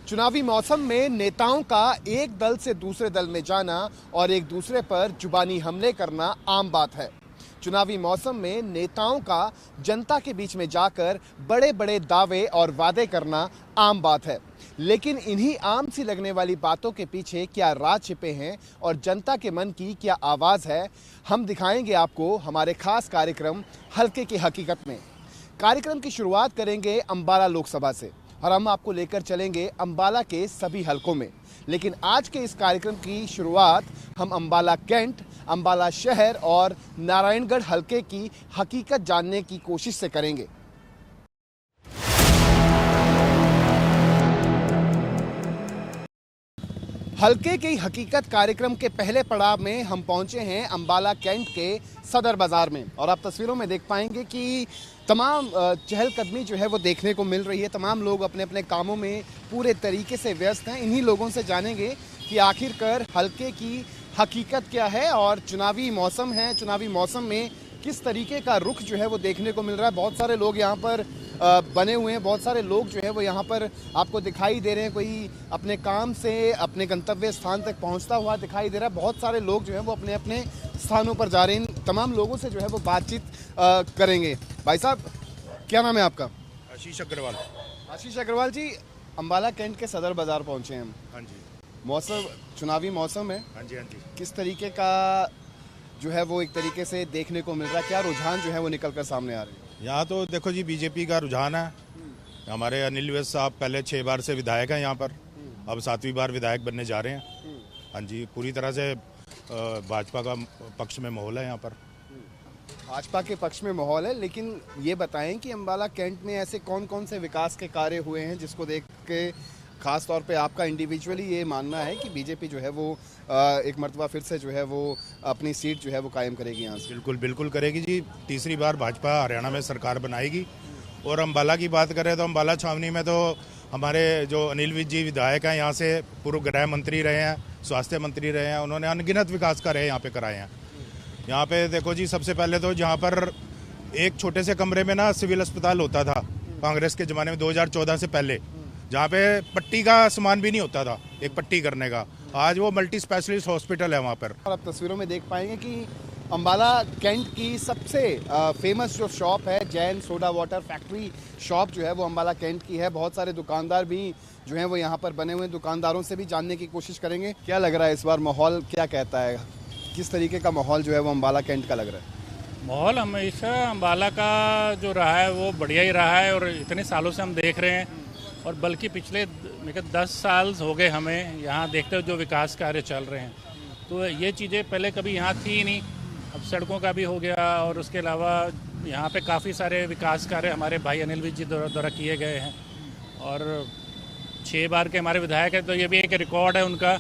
चुनावी मौसम में नेताओं का एक दल से दूसरे दल में जाना और एक दूसरे पर जुबानी हमले करना आम बात है। चुनावी मौसम में नेताओं का जनता के बीच में जाकर बड़े बड़े दावे और वादे करना आम बात है, लेकिन इन्हीं आम सी लगने वाली बातों के पीछे क्या राज छिपे हैं और जनता के मन की क्या आवाज़ है, हम दिखाएंगे आपको हमारे खास कार्यक्रम हल्के की हकीकत में। कार्यक्रम की शुरुआत करेंगे अंबाला लोकसभा से और हम आपको लेकर चलेंगे अंबाला के सभी हलकों में। लेकिन आज के इस कार्यक्रम की शुरुआत हम अंबाला कैंट, अंबाला शहर और नारायणगढ़ हलके की हकीकत जानने की कोशिश से करेंगे। हल्के की हकीकत कार्यक्रम के पहले पड़ाव में हम पहुंचे हैं अंबाला कैंट के सदर बाजार में और आप तस्वीरों में देख पाएंगे कि तमाम चहलकदमी जो है वो देखने को मिल रही है। तमाम लोग अपने अपने कामों में पूरे तरीके से व्यस्त हैं। इन्हीं लोगों से जानेंगे कि आखिरकार हल्के की हकीकत क्या है और चुनावी मौसम है, चुनावी मौसम में किस तरीके का रुख जो है वो देखने को मिल रहा है। बहुत सारे लोग यहाँ पर बने हुए हैं, बहुत सारे लोग जो है वो यहाँ पर आपको दिखाई दे रहे हैं। कोई अपने काम से अपने गंतव्य स्थान तक पहुँचता हुआ दिखाई दे रहा है। बहुत सारे लोग जो है वो अपने अपने स्थानों पर जा रहे हैं। तमाम लोगों से जो है वो बातचीत करेंगे। भाई साहब, क्या नाम है आपका? आशीष अग्रवाल। आशीष अग्रवाल जी, अंबाला कैंट के सदर बाजार पहुँचे हैं हम। हाँ जी। मौसम, चुनावी मौसम है। हाँ जी। हाँ जी। किस तरीके का जो है वो एक तरीके से देखने को मिल रहा है? क्या रुझान जो है वो निकल कर सामने आ रहे हैं? यहाँ तो देखो जी, बीजेपी का रुझान है। हमारे अनिल विज साहब पहले 6 बार से विधायक हैं यहाँ पर, अब 7वीं बार विधायक बनने जा रहे हैं। हाँ जी, पूरी तरह से भाजपा का पक्ष में माहौल है यहाँ पर। भाजपा के पक्ष में माहौल है, लेकिन ये बताएं कि अंबाला कैंट में ऐसे कौन कौन से विकास के कार्य हुए हैं जिसको देख के खास तौर पे आपका इंडिविजुअली ये मानना है कि बीजेपी जो है वो एक मर्तबा फिर से जो है वो अपनी सीट जो है वो कायम करेगी यहाँ से? बिल्कुल बिल्कुल करेगी जी। तीसरी बार भाजपा हरियाणा में सरकार बनाएगी। और अंबाला की बात करें तो अंबाला छावनी में तो हमारे जो अनिल विज जी विधायक हैं, यहाँ से पूर्व गृह मंत्री रहे हैं, स्वास्थ्य मंत्री रहे हैं। उन्होंने अनगिनत विकास कार्य यहाँ पे कराए हैं। यहाँ पे देखो जी, सबसे पहले तो जहाँ पर एक छोटे से कमरे में ना सिविल अस्पताल होता था कांग्रेस के ज़माने में 2014 से पहले, जहाँ पे पट्टी का सामान भी नहीं होता था, एक पट्टी करने का, आज वो मल्टी स्पेशलिस्ट हॉस्पिटल है वहाँ पर। और आप तस्वीरों में देख पाएंगे कि अंबाला कैंट की सबसे फेमस जो शॉप है, Jain soda water factory shop जो है वो अंबाला कैंट की है। बहुत सारे दुकानदार भी जो हैं वो यहाँ पर बने हुए हैं। दुकानदारों से भी जानने की कोशिश करेंगे क्या लग रहा है इस बार, माहौल क्या कहता है, किस तरीके का माहौल जो है वो अंबाला कैंट का लग रहा है? माहौल हमेशा अंबाला का जो रहा है वो बढ़िया ही रहा है और इतने सालों से हम देख रहे हैं। और बल्कि पिछले 10 साल हो गए हमें यहाँ देखते हुए जो विकास कार्य चल रहे हैं। तो ये चीज़ें पहले कभी यहाँ थी ही नहीं, अब सड़कों का भी हो गया और उसके अलावा यहाँ पे काफ़ी सारे विकास कार्य हमारे भाई अनिल विज जी द्वारा किए गए हैं। और 6 बार के हमारे विधायक हैं, तो ये भी एक रिकॉर्ड है उनका।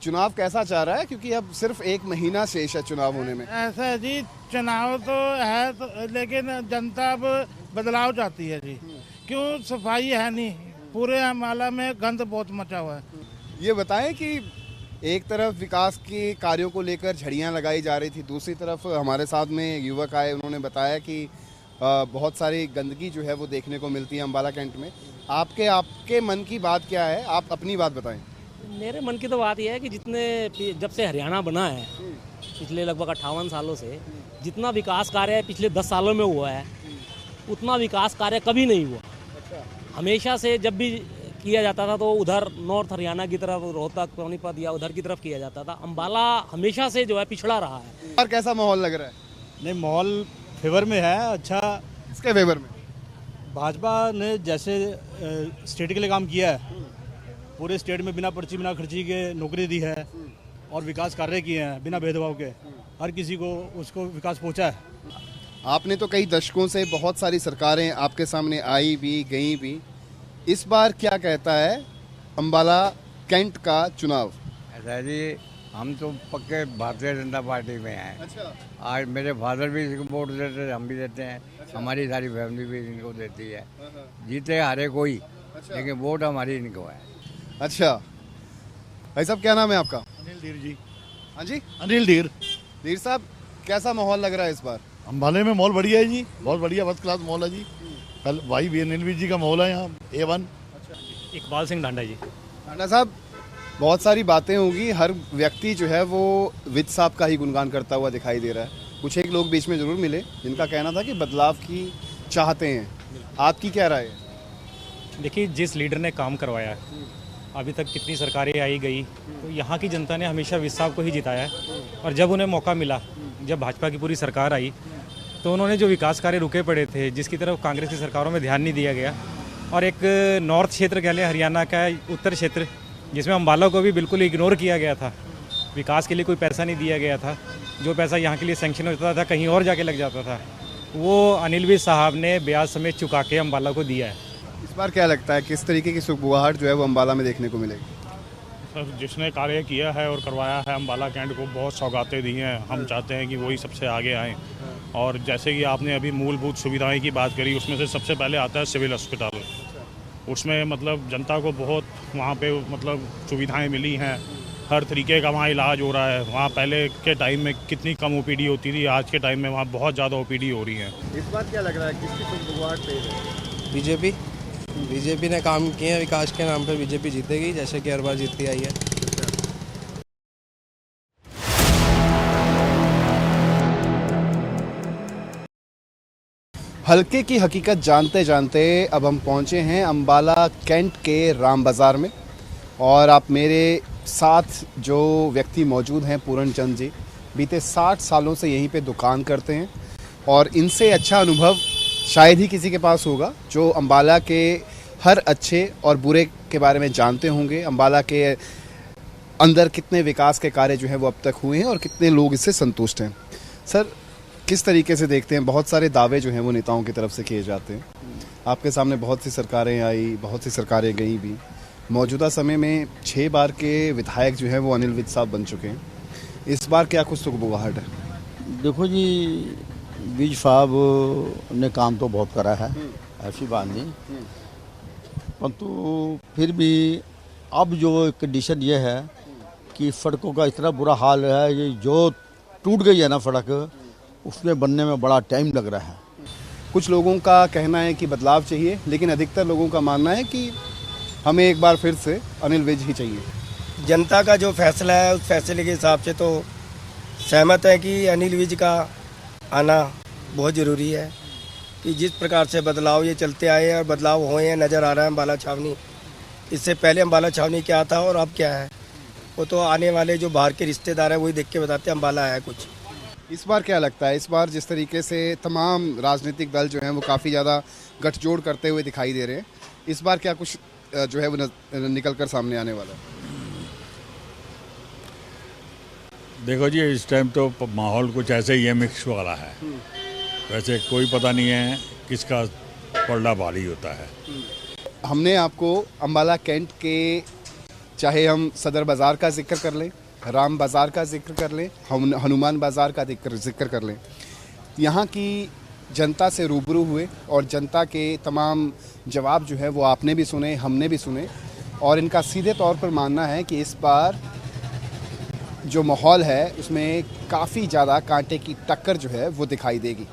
चुनाव कैसा चाह रहा है, क्योंकि अब सिर्फ 1 महीना शेष है चुनाव होने में? ऐसा है जी, चुनाव तो है तो, लेकिन जनता अब बदलाव चाहती है जी। क्यों? सफाई है नहीं, पूरे अंबाला में गंद बहुत मचा हुआ है। ये बताएं कि एक तरफ विकास के कार्यों को लेकर झड़ियां लगाई जा रही थी, दूसरी तरफ हमारे साथ में युवक आए, उन्होंने बताया कि बहुत सारी गंदगी जो है वो देखने को मिलती है अंबाला कैंट में। आपके मन की बात क्या है? आप अपनी बात बताएं। मेरे मन की तो बात यह है कि जब से हरियाणा बना है, पिछले लगभग 58 सालों से जितना विकास कार्य पिछले 10 सालों में हुआ है उतना विकास कार्य कभी नहीं हुआ। हमेशा से जब भी किया जाता था तो उधर नॉर्थ हरियाणा की तरफ, रोहतक, पानीपत या उधर की तरफ किया जाता था। अंबाला हमेशा से जो है पिछड़ा रहा है। और कैसा माहौल लग रहा है? नहीं, माहौल फेवर में है। अच्छा, इसके फेवर में भाजपा ने जैसे स्टेट के लिए काम किया है, पूरे स्टेट में बिना पर्ची बिना खर्ची के नौकरी दी है और विकास कार्य किए हैं बिना भेदभाव के, हर किसी को उसको विकास पहुंचा है। आपने तो कई दशकों से बहुत सारी सरकारें आपके सामने आई भी गई भी, इस बार क्या कहता है अंबाला कैंट का चुनाव? ऐसा जी, हम तो पक्के भारतीय जनता पार्टी में हैं। अच्छा। आज मेरे फादर भी इसको वोट देते हैं, हम भी देते हैं। अच्छा। हमारी सारी फैमिली भी इनको देती है। जीते हारे कोई। अच्छा। लेकिन वोट हमारी इनको है। अच्छा भाई साहब, क्या नाम है आपका? अनिल धीर जी। हाँ जी, अनिल धीर। धीर साहब, कैसा माहौल लग रहा है इस बार? अंबाले में माहौल बढ़िया है जी, बहुत बढ़िया, फर्स्ट क्लास माहौल है जी। कल भाई भी अनिल विज जी का माहौल है यहाँ A1। अच्छा, इकबाल सिंह ढांडा जी। राणा साहब, बहुत सारी बातें होंगी, हर व्यक्ति जो है वो विज साहब का ही गुणगान करता हुआ दिखाई दे रहा है। कुछ एक लोग बीच में ज़रूर मिले जिनका कहना था कि बदलाव की चाहते हैं। आपकी क्या राय है? देखिए, जिस लीडर ने काम करवाया है, अभी तक कितनी सरकारें आई गई, तो यहाँ की जनता ने हमेशा विज साहब को ही जिताया है। और जब उन्हें मौका मिला, जब भाजपा की पूरी सरकार आई, तो उन्होंने जो विकास कार्य रुके पड़े थे, जिसकी तरफ कांग्रेस की सरकारों में ध्यान नहीं दिया गया, और एक नॉर्थ क्षेत्र कह लें, हरियाणा का उत्तर क्षेत्र, जिसमें अम्बाला को भी बिल्कुल इग्नोर किया गया था, विकास के लिए कोई पैसा नहीं दिया गया था, जो पैसा यहाँ के लिए सैंक्शन होता था कहीं और जाके लग जाता था, वो अनिल विज साहब ने ब्याज समेत चुका के अम्बाला को दिया है। इस बार क्या लगता है किस तरीके की सुगबुगाहट जो है वो अम्बाला में देखने को मिलेगी? सर, जिसने कार्य किया है और करवाया है अम्बाला कैंट को बहुत सौगातें दी हैं। हम चाहते हैं कि वही सबसे आगे आएँ। और जैसे कि आपने अभी मूलभूत सुविधाएं की बात करी, उसमें से सबसे पहले आता है सिविल अस्पताल। उसमें मतलब जनता को बहुत वहाँ पे मतलब सुविधाएं मिली हैं, हर तरीके का वहाँ इलाज हो रहा है। वहाँ पहले के टाइम में कितनी कम ओपीडी होती थी, आज के टाइम में वहाँ बहुत ज़्यादा ओपीडी हो रही है। इस बार क्या लग रहा है किसकी सुगबुगाहट तेज है? बीजेपी ने काम किए हैं, विकास के नाम पर बीजेपी जीतेगी, जैसे कि हर बार जीत के आई है। हल्के की हकीकत जानते जानते अब हम पहुंचे हैं अम्बाला कैंट के राम बाज़ार में, और आप मेरे साथ जो व्यक्ति मौजूद हैं, पूरन चंद जी, बीते 60 सालों से यहीं पे दुकान करते हैं, और इनसे अच्छा अनुभव शायद ही किसी के पास होगा, जो अम्बाला के हर अच्छे और बुरे के बारे में जानते होंगे। अम्बाला के अंदर कितने विकास के कार्य जो हैं वो अब तक हुए हैं और कितने लोग इससे संतुष्ट हैं। सर, किस तरीके से देखते हैं, बहुत सारे दावे जो हैं वो नेताओं की तरफ से किए जाते हैं, आपके सामने बहुत सी सरकारें आई, बहुत सी सरकारें गई भी, मौजूदा समय में 6 बार के विधायक जो हैं वो अनिल विज साहब बन चुके हैं, इस बार क्या कुछ सुगबुगाहट है? देखो जी, विज साहब ने काम तो बहुत करा है, ऐसी बात नहीं, परंतु फिर भी अब जो कंडीशन ये है कि सड़कों का इतना बुरा हाल है, ये जो टूट गई है ना सड़क, उसमें बनने में बड़ा टाइम लग रहा है। कुछ लोगों का कहना है कि बदलाव चाहिए, लेकिन अधिकतर लोगों का मानना है कि हमें एक बार फिर से अनिल विज ही चाहिए। जनता का जो फैसला है उस फैसले के हिसाब से तो सहमत है कि अनिल विज का आना बहुत ज़रूरी है, कि जिस प्रकार से बदलाव ये चलते आए हैं और बदलाव हुए हैं, नज़र आ रहा है अम्बाला छावनी, इससे पहले अम्बाला छावनी क्या था और अब क्या है, वो तो आने वाले जो बाहर के रिश्तेदार हैं वही देख के बताते हैं अम्बाला है कुछ। इस बार क्या लगता है, इस बार जिस तरीके से तमाम राजनीतिक दल जो हैं वो काफ़ी ज़्यादा गठजोड़ करते हुए दिखाई दे रहे हैं, इस बार क्या कुछ जो है वो निकल कर सामने आने वाला है? देखो जी, इस टाइम तो माहौल कुछ ऐसे ही है, मिक्स वाला है। वैसे कोई पता नहीं है किसका पलड़ा भारी होता है। हमने आपको अम्बाला कैंट के, चाहे हम सदर बाज़ार का जिक्र कर लें, राम बाज़ार का जिक्र कर लें, हनुमान बाज़ार का जिक्र कर लें, यहाँ की जनता से रूबरू हुए और जनता के तमाम जवाब जो है वो आपने भी सुने, हमने भी सुने, और इनका सीधे तौर पर मानना है कि इस बार जो माहौल है उसमें काफ़ी ज़्यादा कांटे की टक्कर जो है वो दिखाई देगी।